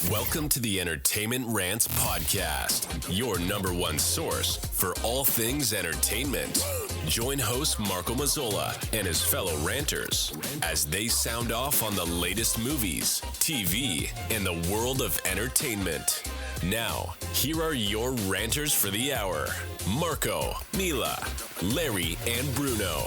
Welcome to the Entertainment Rants Podcast, your number one source for all things entertainment. Join host Marco Mazzola and his fellow ranters as they sound off on the latest movies, TV, and the world of entertainment. Now, here are your ranters for the hour, Marco, Mila, Larry, and Bruno.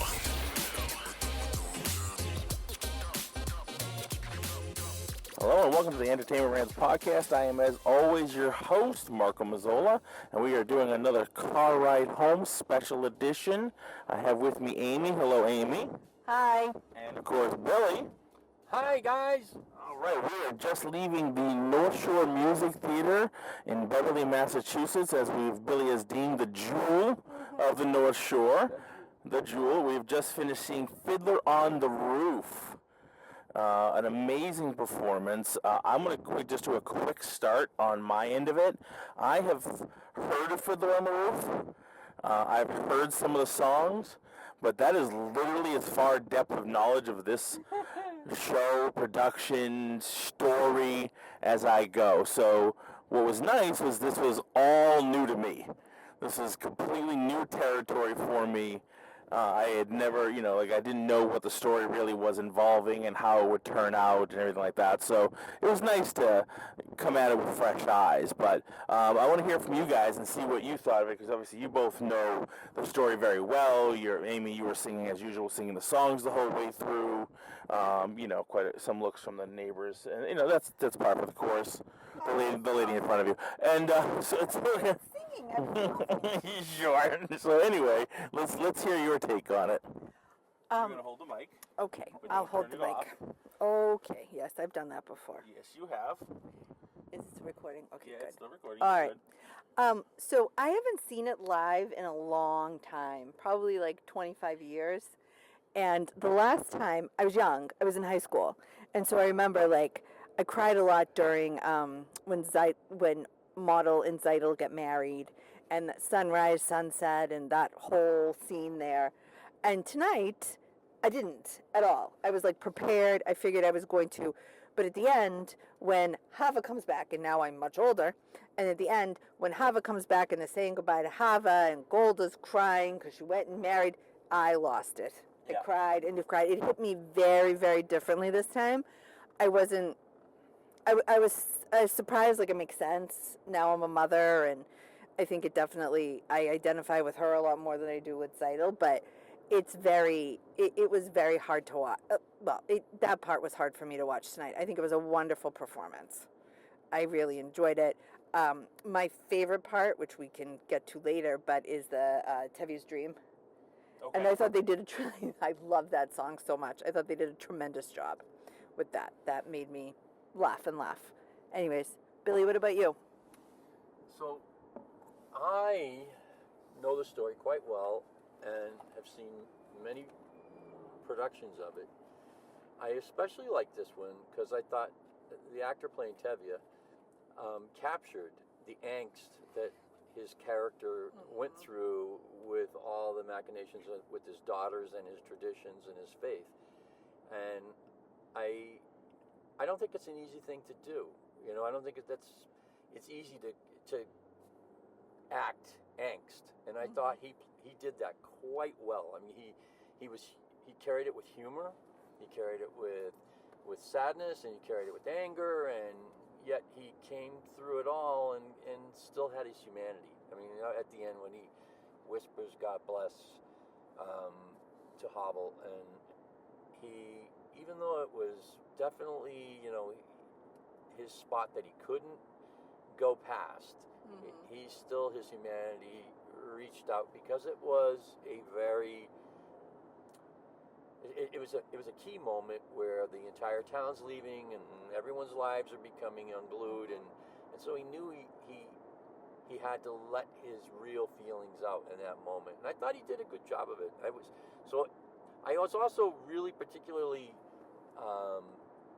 Hello and welcome to the Entertainment Rants Podcast. I am, as always, your host, Marco Mazzola, and we are doing another Car Ride Home special edition. I have with me Amy. Hello, Amy. Hi. And, of course, Billy. Hi, guys. All right, we are just leaving the North Shore Music Theater in Beverly, Massachusetts, as Billy has deemed the jewel of the North Shore. The jewel. We've just finished seeing Fiddler on the Roof. An amazing performance. I'm going to just do a quick start on my end of it. I have heard of Fiddler on the Roof. I've heard some of the songs, but that is literally as far depth of knowledge of this show, production, story as I go. So what was nice was this was all new to me. This is completely new territory for me. I had never, I didn't know what the story really was involving and how it would turn out and everything like that. So it was nice to come at it with fresh eyes. But I want to hear from you guys and see what you thought of it, because obviously you both know the story very well. Amy, you were singing as usual, singing the songs the whole way through. Some looks from the neighbors, and that's part of the course. The lady in front of you, and so it's. Sure. So anyway, let's hear your take on it. You're gonna hold the mic. Okay, I'll hold the mic. Off. Okay, yes, I've done that before. Yes, you have. Is this recording? Okay, Yeah, good. it's still recording. All right. So I haven't seen it live in a long time, probably like 25 years. And the last time I was young, I was in high school, and so I remember I cried a lot during when Model and Zeidel get married, and the sunrise, sunset, and that whole scene there. And tonight, I didn't at all. I was prepared. I figured I was going to. But at the end, when Hava comes back, and now I'm much older, and at the end, when Hava comes back and they're saying goodbye to Hava, and Golda's crying because she went and married, I lost it. I cried and cried. It hit me very, very differently this time. I was surprised, it makes sense. Now I'm a mother, and I think I identify with her a lot more than I do with Zeidel, but it was very hard to watch. That part was hard for me to watch tonight. I think it was a wonderful performance. I really enjoyed it. My favorite part, which we can get to later, but is the Tevi's Dream. Okay. And I thought they did I love that song so much. I thought they did a tremendous job with that. That made me laugh and laugh. Anyways, Billy, what about you? So, I know the story quite well and have seen many productions of it. I especially like this one because I thought the actor playing Tevye captured the angst that his character went through with all the machinations with his daughters and his traditions and his faith. And I don't think it's an easy thing to do. I don't think it's easy to act angst, and I thought he did that quite well. I mean, he carried it with humor, he carried it with sadness, and he carried it with anger, and yet he came through it all and still had his humanity. I mean, at the end when he whispers "God bless" to Havel, and even though it was definitely his spot that he couldn't go past, his humanity reached out, because it was it was a key moment where the entire town's leaving and everyone's lives are becoming unglued, and so he knew he had to let his real feelings out in that moment, and I thought he did a good job of it. I was also really particularly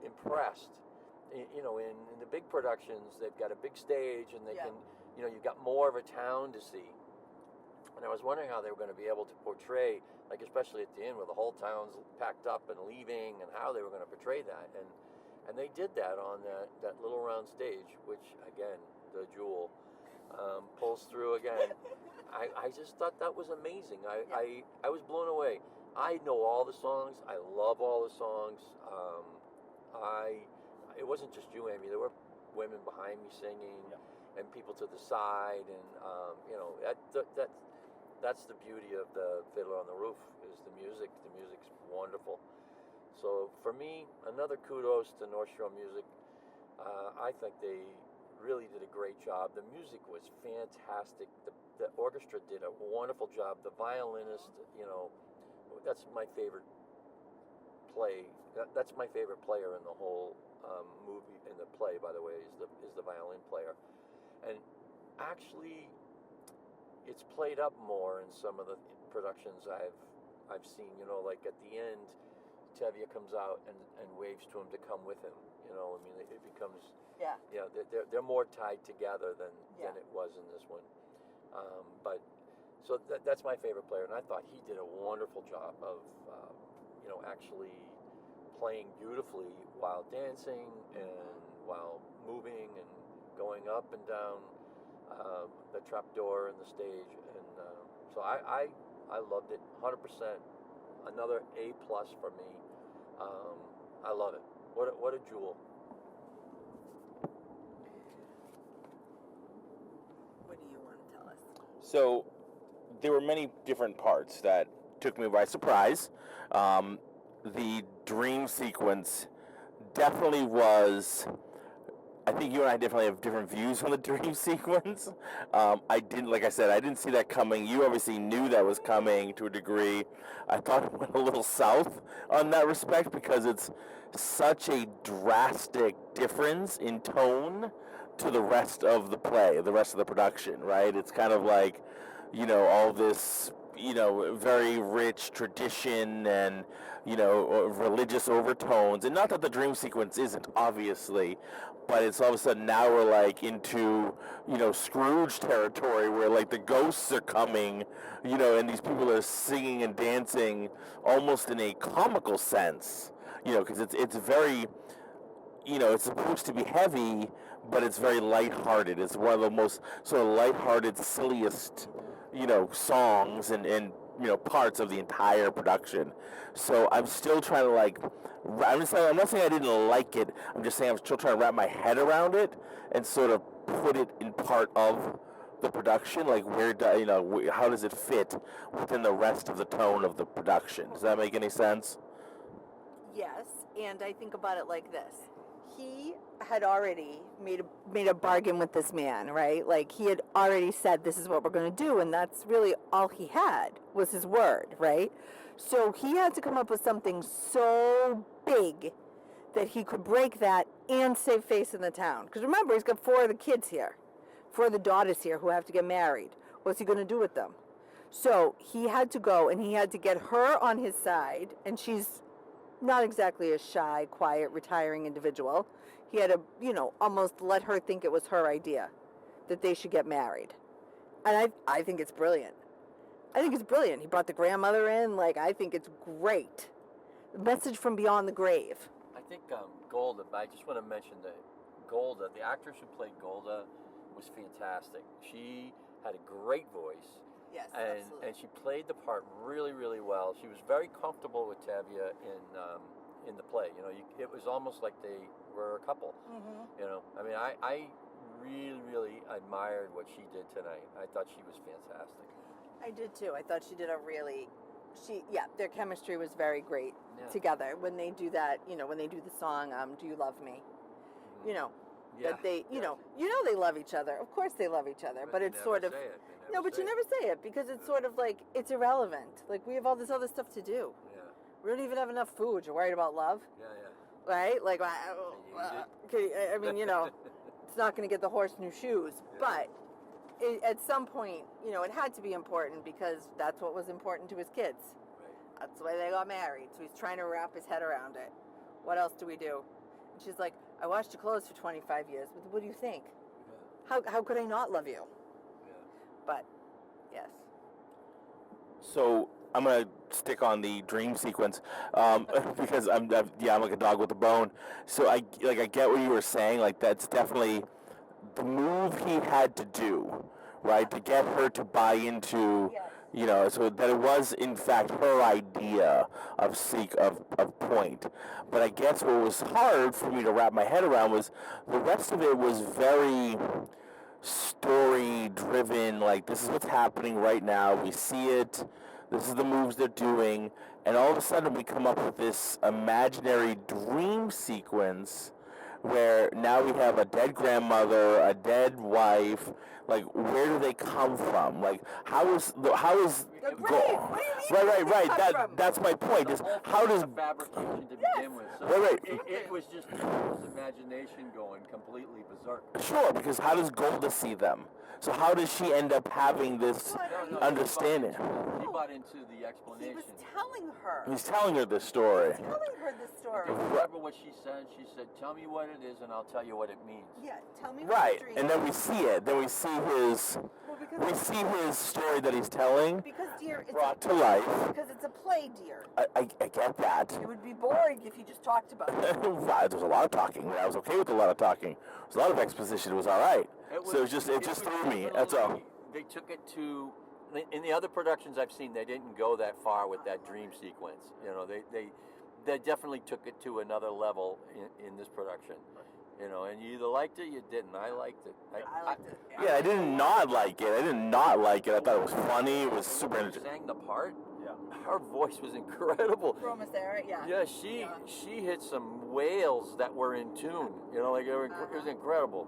impressed. In the big productions, they've got a big stage, and they can, you've got more of a town to see. And I was wondering how they were going to be able to portray, especially at the end, where the whole town's packed up and leaving, and how they were going to portray that. And And they did that on that little round stage, which, again, the Jewel pulls through again. I just thought that was amazing. I was blown away. I know all the songs. I love all the songs. It wasn't just you, Amy. There were women behind me singing, and people to the side, and that's the beauty of the Fiddler on the Roof is the music. The music's wonderful. So for me, another kudos to North Shore Music. I think they really did a great job. The music was fantastic. The orchestra did a wonderful job. The violinist, that's my favorite play. That's my favorite player in the whole movie. In the play, by the way, is the violin player. And actually, it's played up more in some of the productions I've seen. Like at the end, Tevye comes out and waves to him to come with him. It becomes they're more tied together than it was in this one. But so that's my favorite player, and I thought he did a wonderful job of actually playing beautifully while dancing and while moving and going up and down the trapdoor in the stage, and so I loved it 100%. Another A+ for me. I love it. What a jewel. What do you want to tell us? So there were many different parts that took me by surprise. The dream sequence definitely was. I think you and I definitely have different views on the dream sequence. I didn't see that coming. You obviously knew that was coming to a degree. I thought it went a little south on that respect because it's such a drastic difference in tone to the rest of the play, the rest of the production, right? It's kind of like, all this, very rich tradition and, religious overtones. And not that the dream sequence isn't, obviously, but it's all of a sudden now we're like into, Scrooge territory where like the ghosts are coming, and these people are singing and dancing almost in a comical sense, because it's very, it's supposed to be heavy, but it's very lighthearted. It's one of the most sort of lighthearted, silliest, songs and parts of the entire production. So I'm still trying to I'm not saying I didn't like it. I'm just saying I'm still trying to wrap my head around it and sort of put it in part of the production. Like how does it fit within the rest of the tone of the production? Does that make any sense? Yes, and I think about it like this. He had already made a bargain with this man, right? Like he had already said, this is what we're going to do, and that's really all he had was his word, right? So he had to come up with something so big that he could break that and save face in the town. Because remember, he's got 4 of the kids here, 4 of the daughters here who have to get married. What's he going to do with them? So he had to go and he had to get her on his side, and she's not exactly a shy, quiet, retiring individual. He had to, almost let her think it was her idea that they should get married. And I think it's brilliant. I think it's brilliant. He brought the grandmother in. I think it's great. Message from beyond the grave. I think Golda, I just want to mention that Golda, the actress who played Golda, was fantastic. She had a great voice. Yes, absolutely. And she played the part really, really well. She was very comfortable with Tevye in the play. It was almost like they were a couple. Mm-hmm. I really, really admired what she did tonight. I thought she was fantastic. I did too. I thought she did their chemistry was very great together when they do that. When they do the song, "Do You Love Me?" Mm-hmm. That they, they love each other. Of course, they love each other, but it's sort of. No, but you never say it because it's sort of like it's irrelevant. Like we have all this other stuff to do. Yeah. We don't even have enough food. You're worried about love. Yeah. Right? Like, it's not going to get the horse new shoes. Yeah. But at some point, it had to be important because that's what was important to his kids. Right. That's why they got married. So he's trying to wrap his head around it. What else do we do? And she's like, I washed your clothes for 25 years. What do you think? Yeah. How could I not love you? Yeah. But, yes. So I'm gonna stick on the dream sequence because I'm like a dog with a bone. So I get what you were saying. Like that's definitely the move he had to do, right, to get her to buy into, so that it was in fact her idea of point. But I guess what was hard for me to wrap my head around was the rest of it was very story driven. Like, this is what's happening right now. We see it. This is the moves they're doing. And all of a sudden we come up with this imaginary dream sequence where now we have a dead grandmother, a dead wife. Like, where do they come from? Like, how is What do you mean? Right. That's my point. Is how does fabrication to begin with? So Right. It was just people's imagination going completely berserk. Sure, because how does Golda see them? So how does she end up having this understanding? He bought into the explanation. He was telling her. He's telling her this story. Telling her this story. Remember what she said? She said, "Tell me what it is, and I'll tell you what it means." Yeah, tell me. Right, What the dream and then is. we see it. Then we see his. Well, We see his story that he's telling because dear, it's brought to life. because it's a play, dear. I get that. It would be boring if you just talked about it. There's a lot of talking. I was okay with a lot of talking. There's a lot of exposition. It was all right. It just threw me. That's all. They took it to. In the other productions I've seen, they didn't go that far with that dream sequence. They definitely took it to another level in this production. And you either liked it, or you didn't. I liked it. I liked it. Yeah, I did not like it. I thought it was funny. It was super She interesting. sang the part. Yeah. Her voice was incredible. We're almost there, right? Yeah. Yeah, she hit some wails that were in tune. It was incredible.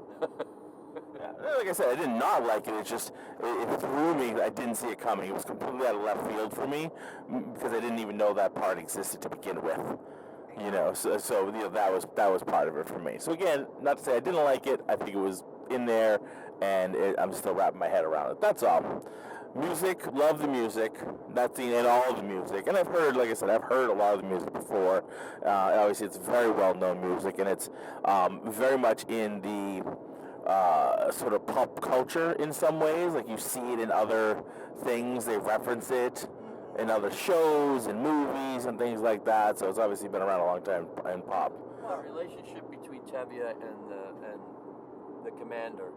Yeah. Like I said, I did not like it. It threw me. I didn't see it coming. It was completely out of left field for me because I didn't even know that part existed to begin with. So that was part of it for me. So again, not to say I didn't like it. I think it was in there, and I'm still wrapping my head around it. That's all. Music, love the music. And all of the music. And I've heard, like I said, I've heard a lot of the music before. Obviously, it's very well-known music, and it's very much in the sort of pop culture in some ways. Like, you see it in other things. They reference it in other shows and movies and things like that. So it's obviously been around a long time in pop. The relationship between Tevye and the commander,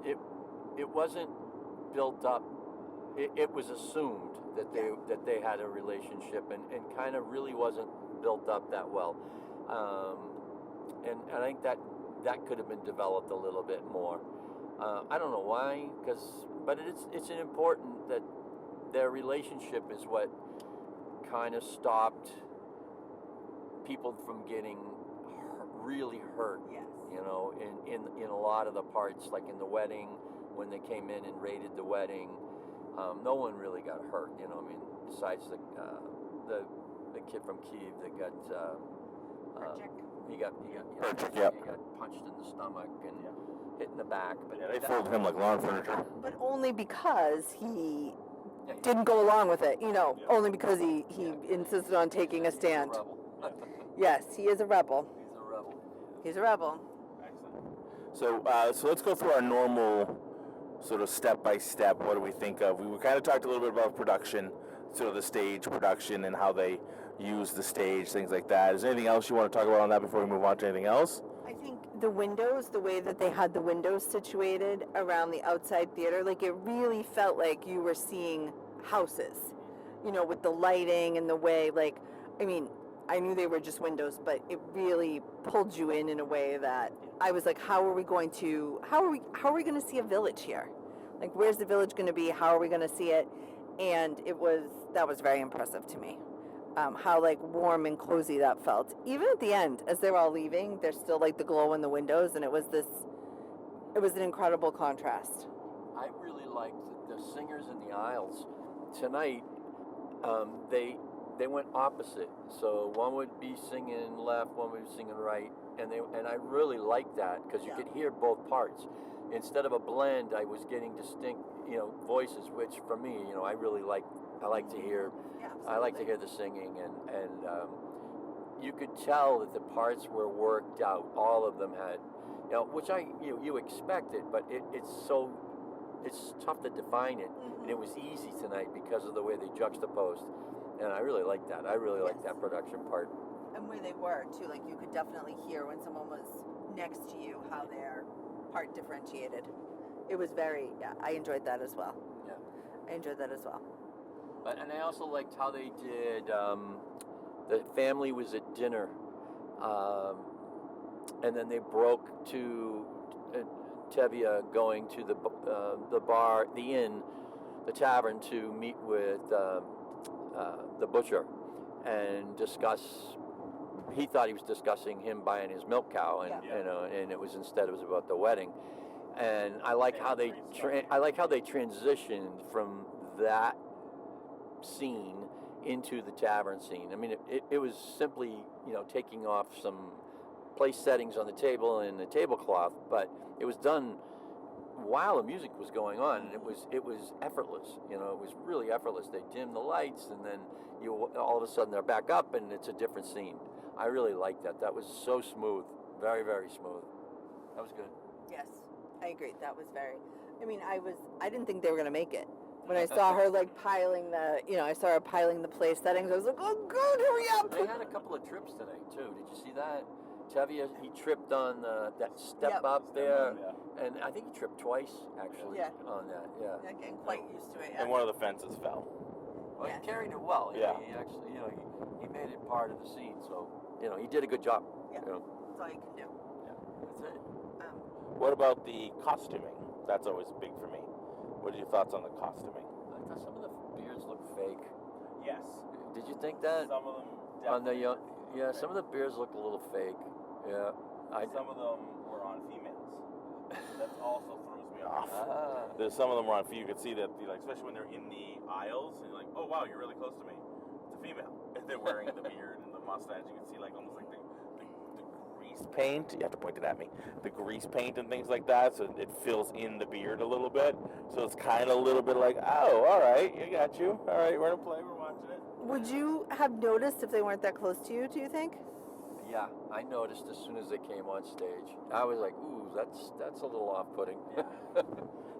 it wasn't built up. It was assumed that they had a relationship, and kind of really wasn't built up that well. And I think that could have been developed a little bit more. I don't know why, but it's an important that their relationship is what kind of stopped people from getting really hurt. Yes. In a lot of the parts, like in the wedding, when they came in and raided the wedding, no one really got hurt. Besides the kid from Kiev that got he got punched in the stomach and hit in the back. But they folded him like lawn furniture. But only because he didn't go along with it, only because he insisted on taking a stand. He's a rebel. Yes, he is a rebel. He's a rebel. Excellent. So let's go through our normal sort of step-by-step. What do we think of? We kind of talked a little bit about production, sort of the stage production and how they use the stage, things like that. Is there anything else you want to talk about on that before we move on to anything else? I think the windows, the way that they had the windows situated around the outside theater, like, it really felt like you were seeing houses, with the lighting and the way, like, I knew they were just windows, but it really pulled you in a way that I was like, how are we going to see a village here? Like, where's the village going to be? How are we going to see it? And that was very impressive to me. How, like, warm and cozy that felt. Even at the end, as they were all leaving, there's still, like, the glow in the windows, and it was an incredible contrast. I really liked the singers in the aisles. Tonight, they went opposite. So one would be singing left, one would be singing right, and I really liked that because you could hear both parts. Instead of a blend, I was getting distinct, voices, which for me, I like to hear the singing, and you could tell that the parts were worked out. All of them had, which you expect it, but it's so it's tough to define it, and it was easy tonight because of the way they juxtaposed, and I really like that. I really like that production part. And where they were too, like you could definitely hear when someone was next to you how their part differentiated. It was I enjoyed that as well. Yeah, I enjoyed that as well. and I also liked how they did. The family was at dinner, and then they broke to Tevye going to the bar, the inn, the tavern to meet with the butcher and discuss. He thought he was discussing him buying his milk cow, and and it was about the wedding. And I like how they transitioned from that scene into the tavern scene. I mean, it was simply taking off some place settings on the table and the tablecloth, but it was done while the music was going on, and it was effortless. It was really effortless. They dim the lights, and then all of a sudden they're back up, and it's a different scene. I really liked that. That was so smooth, very, very smooth. That was good. Yes, I agree. That was very. I mean, I didn't think they were gonna make it. When I saw her piling the place settings, I was like, oh God, hurry up! They had a couple of trips tonight too. Did you see that? Tevye, he tripped on that step up there, and I think he tripped twice actually on that. Yeah. Not getting quite used to it. And one of the fences fell. Well, he carried it well. Yeah. He actually, he made it part of the scene. So, he did a good job. Yeah. That's all you can do. Yeah. That's it. What about the costuming? That's always big for me. What are your thoughts on the costuming? I thought some of the beards looked fake. Yes. Did you think that? Some of them definitely. On the young, some of the beards looked a little fake. Yeah. Some of them were on females. That also throws me off. There's some of them were on. You could see that, especially when they're in the aisles, and you're like, oh wow, you're really close to me. It's a female. If they're wearing the beard and the mustache, you can see almost like the grease paint. You have to point it at me. The grease paint and things like that, so it fills in the beard a little bit. So it's kind of a little bit like, oh, all right, you got you. All right, we're gonna play. We're watching it. Would you have noticed if they weren't that close to you? Do you think? Yeah, I noticed as soon as they came on stage. I was like, ooh, that's a little off-putting. Yeah.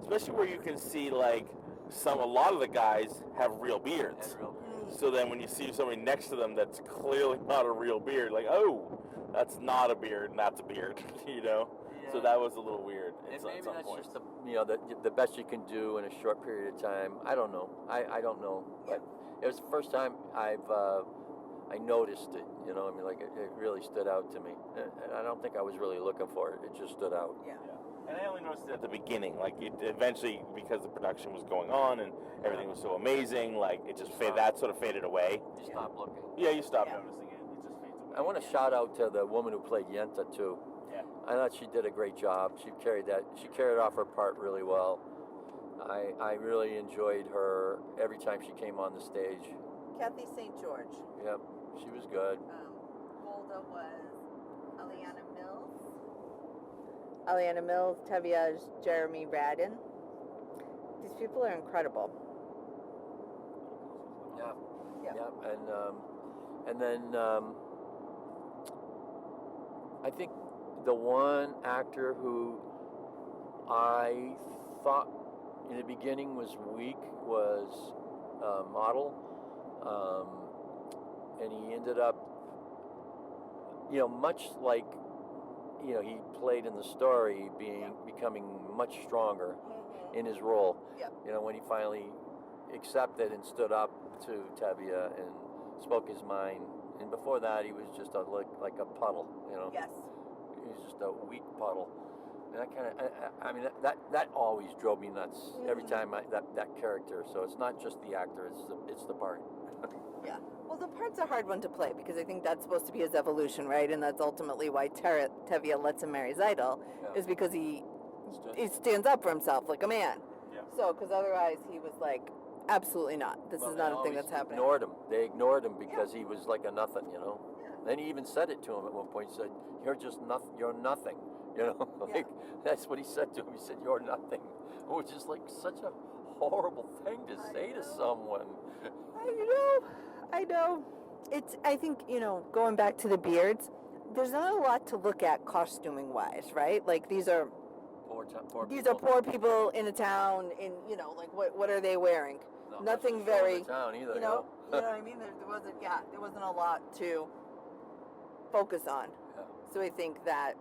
Especially where you can see a lot of the guys have real beards. So then when you see somebody next to them that's clearly not a real beard, oh, that's not a beard and that's a beard, Yeah. So that was a little weird. And maybe that's just the best you can do in a short period of time. I don't know. I don't know. But it was the first time I noticed it. It really stood out to me. And I don't think I was really looking for it. It just stood out. Yeah. And I only noticed it at the beginning. Eventually, because the production was going on and everything was so amazing, it just that sort of faded away. You stopped looking. Yeah, you stop noticing it. It just fades away. I want to shout out to the woman who played Yenta too. Yeah. I thought she did a great job. She carried off her part really well. I really enjoyed her every time she came on the stage. Kathy St. George. Yep, she was good. Golda was Aliana Mills, Tevye, Jeremy Radin. These people are incredible. Yeah. And then I think the one actor who I thought in the beginning was weak was Model, and he ended up, much like he played in the story, becoming much stronger in his role. Yeah. When he finally accepted and stood up to Tevye and spoke his mind. And before that, he was just like a puddle. Yes. He was just a weak puddle. And that always drove me nuts every time that character. So it's not just the actor; it's the part. Yeah. Well, the part's a hard one to play because I think that's supposed to be his evolution, right? And that's ultimately why Tevye lets him marry his idol, is because he stands up for himself like a man. Yeah. So, because otherwise he was like, absolutely not. This is not a thing that's happening. They ignored him because he was like a nothing, Then he even said it to him at one point. He said, "You're just nothing. You're nothing." That's what he said to him. He said, "You're nothing," which is like such a horrible thing to say to someone. I know. I think, going back to the beards, there's not a lot to look at costuming wise, right? These are Poor These people. are poor people in a town. In like what are they wearing? Not Nothing much to show in very. the town either. You know what I mean? There wasn't a lot to focus on. Yeah. So I think that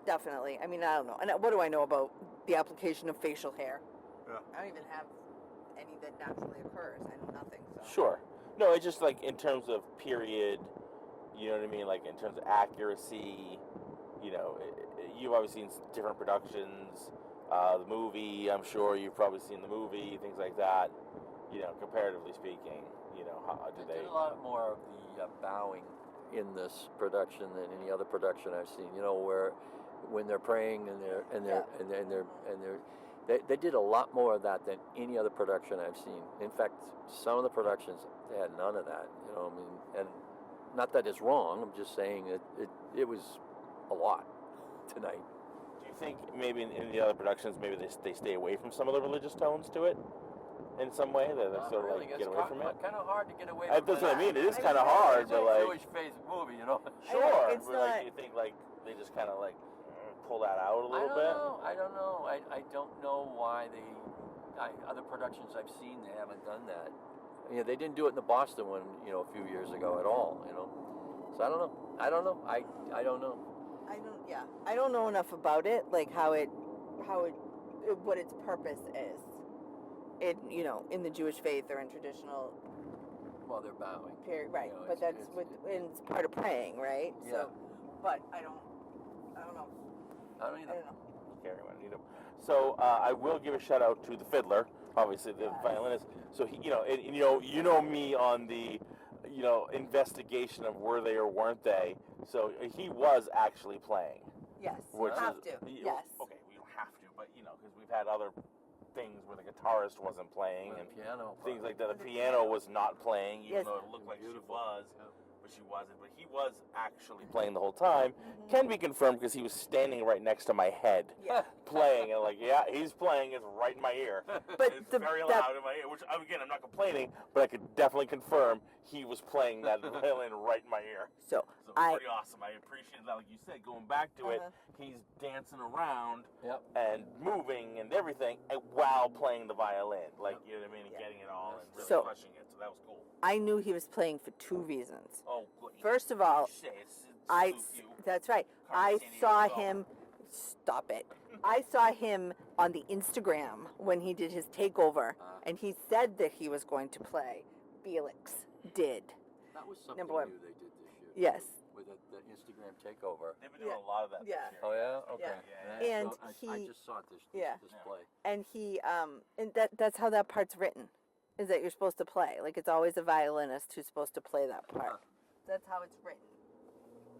definitely. I mean, I don't know. And what do I know about the application of facial hair? Yeah. I don't even have any that naturally occurs. I know nothing. So. Sure. No, it's just like in terms of period, you know what I mean? Like in terms of accuracy, you've obviously seen different productions. The movie, I'm sure you've probably seen the movie, things like that. Comparatively speaking, how They did a lot more of the bowing in this production than any other production I've seen. Where when they're praying they did a lot more of that than any other production I've seen. In fact, some of the productions they had none of that. And not that it's wrong. I'm just saying it was a lot tonight. Do you think maybe in the other productions, maybe they stay away from some of the religious tones to it in some way? That they sort of get away from it? Kind of hard to get away from it. That's what I mean. It is kind of hard It's to a Jewish faith movie, Sure. It's but not. you think they just kind of pull that out a little bit? I don't know. I don't know why other productions I've seen, they haven't done that. They didn't do it in the Boston one, a few years ago at all, So I don't know. I don't know. I don't know. I don't know enough about it, like what its purpose is. In the Jewish faith or in traditional Well, they're bowing. period, right? But it's part of praying, right? Yeah. So, but I don't know. I don't either. I don't know. Carry on, So I will give a shout out to the fiddler, obviously the violinist. So he, me on the, investigation of were they or weren't they. So he was actually playing. Yes. Which You have is- to. y- Yes. Okay, we don't have to, but because we've had other things where the guitarist wasn't playing Well, and piano. things like that. The piano was not playing, even Yes. though it looked like Beautiful. she was. Yeah. But she wasn't. But he was actually playing the whole time. Can be confirmed because he was standing right next to my head, Yeah. playing, and he's playing. It's right in my ear. But It's very loud in my ear. Which again, I'm not complaining, but I could definitely confirm he was playing that violin right in my ear. So So it's pretty awesome. I appreciate that. Like you said, going back to it, he's dancing around Yep. and moving and everything while playing the violin, you know what I mean, and getting it all and really So- crushing it. So that was cool. I knew he was playing for two reasons. Oh, good. First of all, it's you. that's right. Carmen I Sandiego saw is all. him. Stop it. I saw him on the Instagram when he did his takeover, and he said that he was going to play. Felix did. That was something Number one. new they did this year. Yes. With the Instagram takeover. They've been doing a lot of that Yeah. this year. Oh yeah. Okay. Yeah. And I he- just saw this Yeah. display. And he and that's how that part's written, is that you're supposed to play. Like, it's always a violinist who's supposed to play that part. That's how it's written.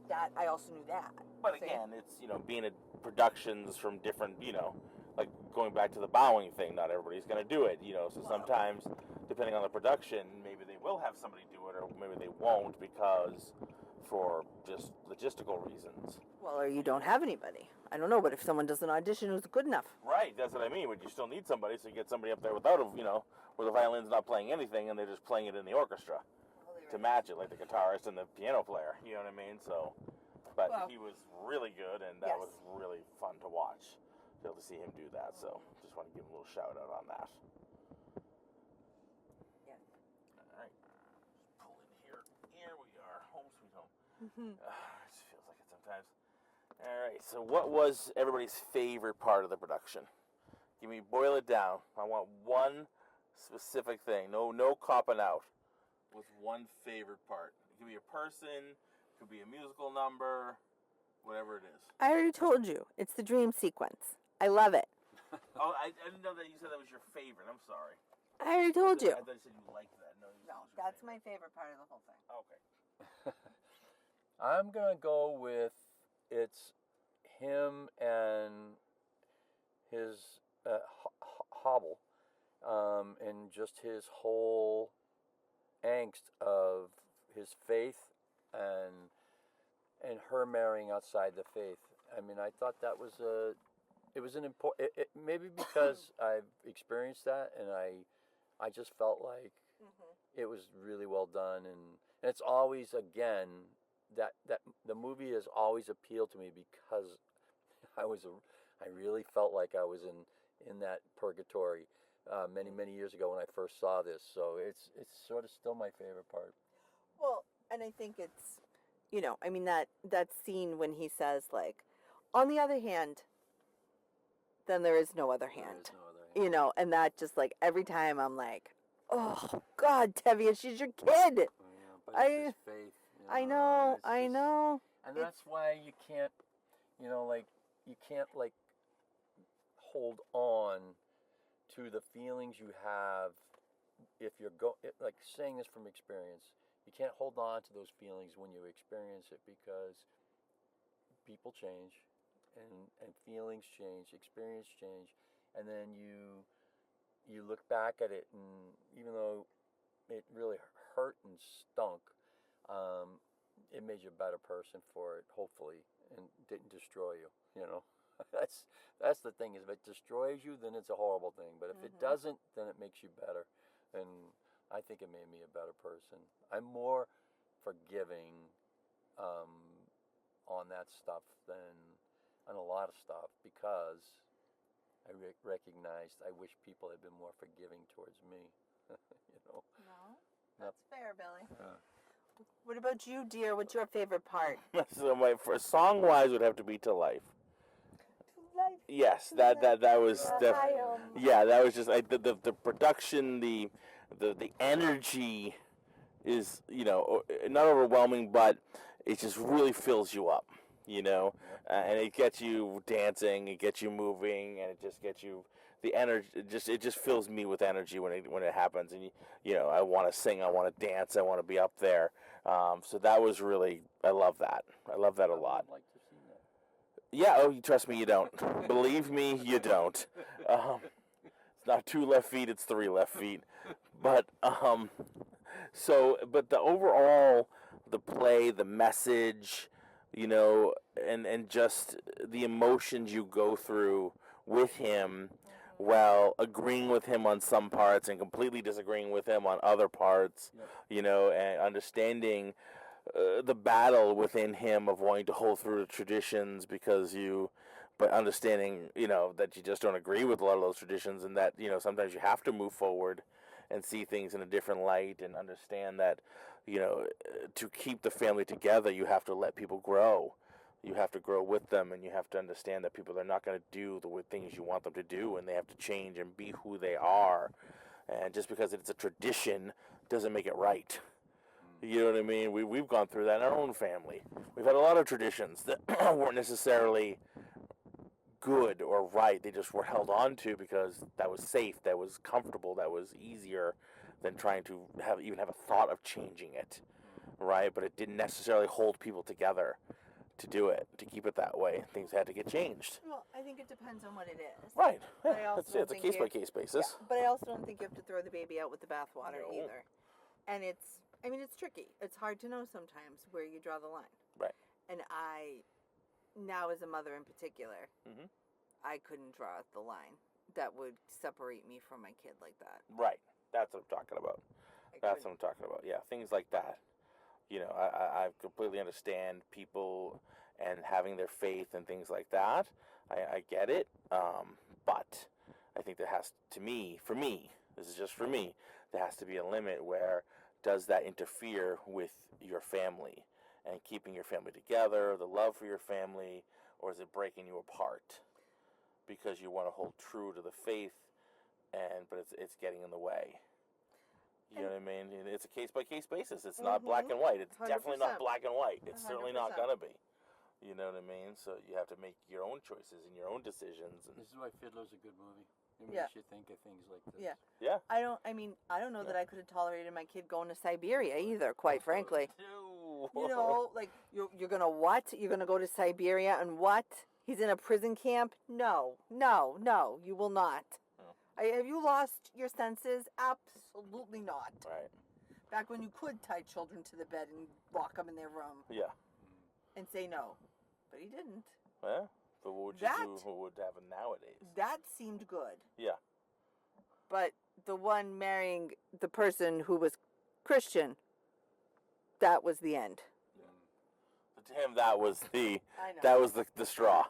That I also knew that. But See? again, it's, being at productions from different, like going back to the bowing thing, not everybody's going to do it, so sometimes, depending on the production, maybe they will have somebody do it, or maybe they won't because for just logistical reasons. Well, or you don't have anybody. I don't know, but if someone does an audition who's good enough. Right, that's what I mean, but you still need somebody, so you get somebody up there without where the violin's not playing anything and they're just playing it in the orchestra to match it, like the guitarist and the piano player, you know what I mean? So, but Well, he was really good, and that was really fun to watch, to be able to see him do that, so just want to give him a little shout out on that. Yes. Alright, just pull in here. Here we are, home sweet home. It just feels like it sometimes. Alright, so what was everybody's favorite part of the production? Boil it down. I want one specific thing. No copping out. What's one favorite part? It could be a person, could be a musical number, whatever it is. I already told you. It's the dream sequence. I love it. Oh, I didn't know that you said that was your favorite. I'm sorry. I already told you. I thought you said you liked that. No, That's my favorite part of the whole thing. Okay. I'm gonna go with it's him and his hobble, and just his whole angst of his faith and her marrying outside the faith. I mean, I thought that was an important. Maybe because I've experienced that, and I just felt like it was really well done, and it's always that the movie has always appealed to me because I really felt like I was in that purgatory many years ago when I first saw this. So it's sort of still my favorite part. Well, and I think it's, I mean that scene when he says like, on the other hand, then there is no other hand. There is no other hand. And that just like every time I'm like, oh God, Tevye, she's your kid. Yeah, but it's his faith. I and know. And that's why you can't, you can't hold on to the feelings you have if you're like saying this from experience. You can't hold on to those feelings when you experience it, because people change and feelings change, experience change, and then you look back at it, and even though it really hurt and stunk, it made you a better person for it, hopefully, and didn't destroy you. That's the thing. Is if it destroys you, then it's a horrible thing. But if it doesn't, then it makes you better. And I think it made me a better person. I'm more forgiving on that stuff than on a lot of stuff, because I recognized I wish people had been more forgiving towards me. No, that's fair, Billy. Yeah. What about you, dear? What's your favorite part? So my first song-wise would have to be "To Life." Yes, that was that was just the production, the energy is not overwhelming, but it just really fills you up, and it gets you dancing, it gets you moving, and it just gets you the energy. It just fills me with energy when it happens, and I want to sing, I want to dance, I want to be up there. So that was really, I love that a lot. I would like to see that. Yeah, you trust me, you don't. Believe me, you don't. It's not 2 left feet, it's 3 left feet. But but the overall, the play, the message, and just the emotions you go through with him, while agreeing with him on some parts and completely disagreeing with him on other parts, and understanding the battle within him of wanting to hold through the traditions but understanding, that you just don't agree with a lot of those traditions, and that, sometimes you have to move forward and see things in a different light, and understand that, to keep the family together, you have to let people grow. You have to grow with them, and you have to understand that people are not going to do the things you want them to do, and they have to change and be who they are. And just because it's a tradition doesn't make it right. You know what I mean? We've gone through that in our own family. We've had a lot of traditions that weren't necessarily good or right. They just were held on to because that was safe, that was comfortable, that was easier than trying to even have a thought of changing it, right? But it didn't necessarily hold people together to do it, to keep it that way. Things had to get changed. Well, I think it depends on what it is. Right. But I also That's it. It's a don't think case-by-case basis. But I also don't think you have to throw the baby out with the bathwater No. either. And it's tricky. It's hard to know sometimes where you draw the line. Right. And now as a mother in particular, Mhm. I couldn't draw the line that would separate me from my kid like that. Right. That's what I'm talking about. I That's couldn't. what I'm talking about. Yeah, things like that. I completely understand people and having their faith and things like that. I get it. But I think there has to for me, this is just for me, there has to be a limit where does that interfere with your family and keeping your family together, the love for your family, or is it breaking you apart because you want to hold true to the faith, but it's getting in the way. You know what I mean? It's a case-by-case basis. It's not black and white. It's definitely not 100%. black and white. It's certainly not 100%. going to be. You know what I mean? So you have to make your own choices and your own decisions. And This is why Fiddler's a good movie. It Yeah. makes you think of things like this. Yeah. yeah. I don't know that I could have tolerated my kid going to Siberia either, quite frankly. Like you're gonna what? You're gonna go to Siberia and what? He's in a prison camp? No, you will not. Have you lost your senses? Absolutely not. Right. Back when you could tie children to the bed and lock them in their room Yeah. and say no, but he didn't. Yeah. But what would you That- do? What would happen nowadays? That seemed good. Yeah. But the one marrying the person who was Christian, that was the end. But to him, that was I know. the straw.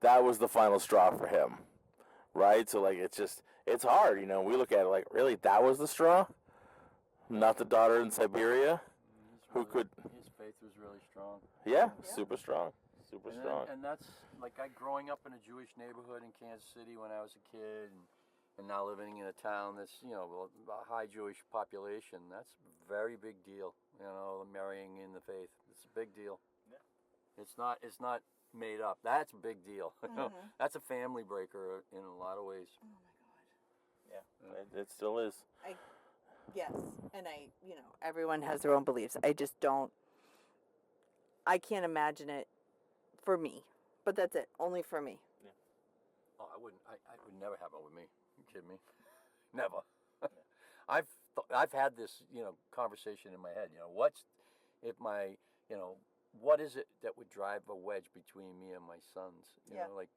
that was the final straw for him, right? So, like, it's hard, you know. We look at it like, really, that was the straw? Not the daughter in Siberia? Who could... His faith was really strong. Yeah, super strong. Super strong. And that's, like, growing up in a Jewish neighborhood in Kansas City when I was a kid, and now living in a town that's, you know, a high Jewish population, that's a very big deal, you know, marrying in the faith. It's a big deal. Yeah. It's not made up. That's a big deal. That's a family breaker in a lot of ways. Oh my God. Yeah, it still is. Yes, and you know, everyone has their own beliefs. I can't imagine it for me, but that's it, only for me. Yeah. Oh, I would never happen with me. You kidding me? Never. I've had this, you know, conversation in my head. You know, what is it that would drive a wedge between me and my sons? You know, like,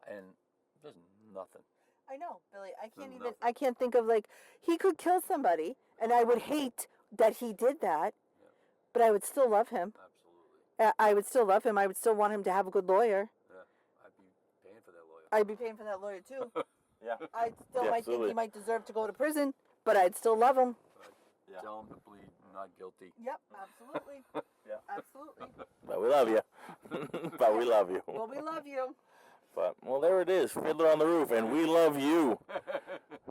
and there's nothing. I know, Billy. I can't think of, like, he could kill somebody, and I would hate that he did that, but I would still love him. Absolutely. I would still love him. I would still want him to have a good lawyer. Yeah, I'd be paying for that lawyer. I'd be paying for that lawyer too. Yeah. I still might think absolutely. he might deserve to go to prison, but I'd still love him. But tell him to plead not guilty. Yep, absolutely. Absolutely. But we love you. But we love you. Well, we love you. But, well, there it is, Fiddler on the Roof, and we love you.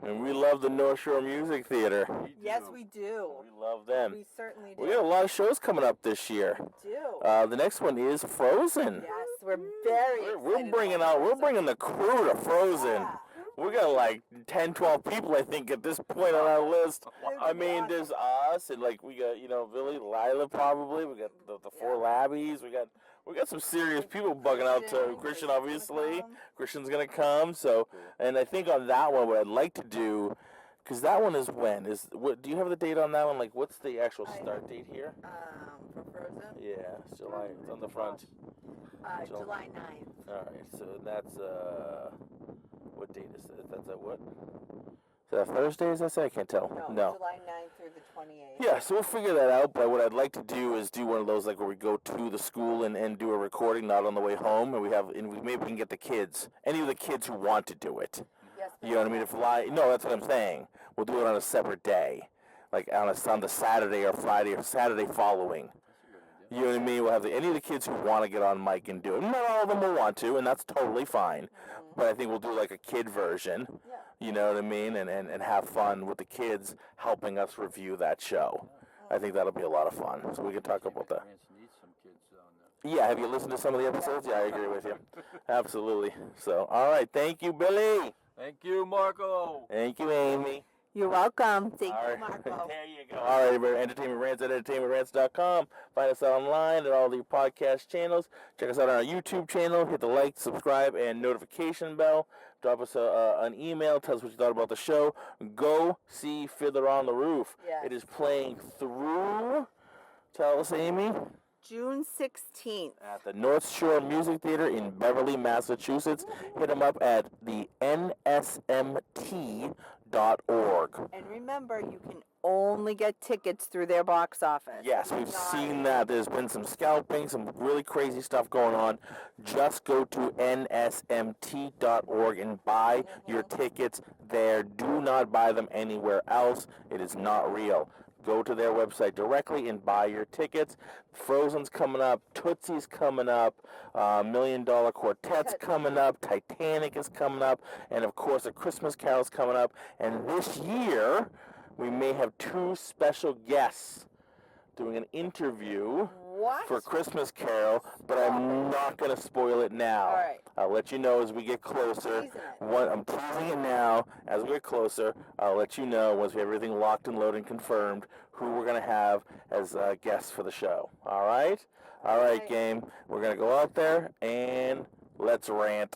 And we love the North Shore Music Theater. Yes, we do. We love them. We certainly do. We got a lot of shows coming up this year. We do. The next one is Frozen. Yes, we're very We're excited bringing about we're bringing the crew to Frozen. Yeah. We got like 10, 12 people, I think, at this point on our list. I mean, there's us, and like we got, you know, Billy, Lila, probably. We got the four Labbies. We got some serious people bugging out to Christian, obviously. Christian's gonna come. So, and I think on that one, what I'd like to do, because that one is when do you have the date on that one? Like, what's the actual start date here? For Frozen? Yeah, it's July. It's on the front. July 9th. All right, so that's what date is that? That's at what? Is that Thursday? Is that? I can't tell. No. July 9th through the 28th. Yeah, so we'll figure that out. But what I'd like to do is do one of those, like, where we go to the school and do a recording, not on the way home, and maybe we can get the kids, any of the kids who want to do it. Yes. You know what I mean? No, that's what I'm saying. We'll do it on a separate day, like on the Saturday or Friday or Saturday following. You know what I mean? We'll have any of the kids who want to get on mic and do it. Not all of them will want to, and that's totally fine. But I think we'll do like a kid version. Yeah. You know what I mean? And have fun with the kids helping us review that show. I think that'll be a lot of fun. So we can talk about that. Needs some kids on there. Yeah, have you listened to some of the episodes? Yeah, I agree with you. Absolutely. So, all right. Thank you, Billy. Thank you, Marco. Thank you, Amy. You're welcome. Thank All you, right. Marco. There you go. All right, we're Entertainment Rants at entertainmentrants.com. Find us online at all the podcast channels. Check us out on our YouTube channel. Hit the like, subscribe, and notification bell. Drop us an email. Tell us what you thought about the show. Go see Fiddler on the Roof. Yes. It is playing through, tell us, Amy, June 16th. at the North Shore Music Theater in Beverly, Massachusetts. Hit them up at the nsmt.org. And remember, you can only get tickets through their box office. Yes, we've seen that. There's been some scalping, some really crazy stuff going on. Just go to nsmt.org and buy your tickets there. Do not buy them anywhere else. It is not real. Go to their website directly and buy your tickets. Frozen's coming up. Tootsie's coming up. $1 Million Quartet's coming up. Titanic is coming up. And, of course, A Christmas Carol's coming up. And this year, we may have two special guests doing an interview for Christmas Carol, but I'm not going to spoil it now. All right. I'll let you know as we get closer. I'm teasing it now. As we get closer, I'll let you know once we have everything locked and loaded and confirmed who we're going to have as guests for the show. All right? All right, game. We're going to go out there and let's rant.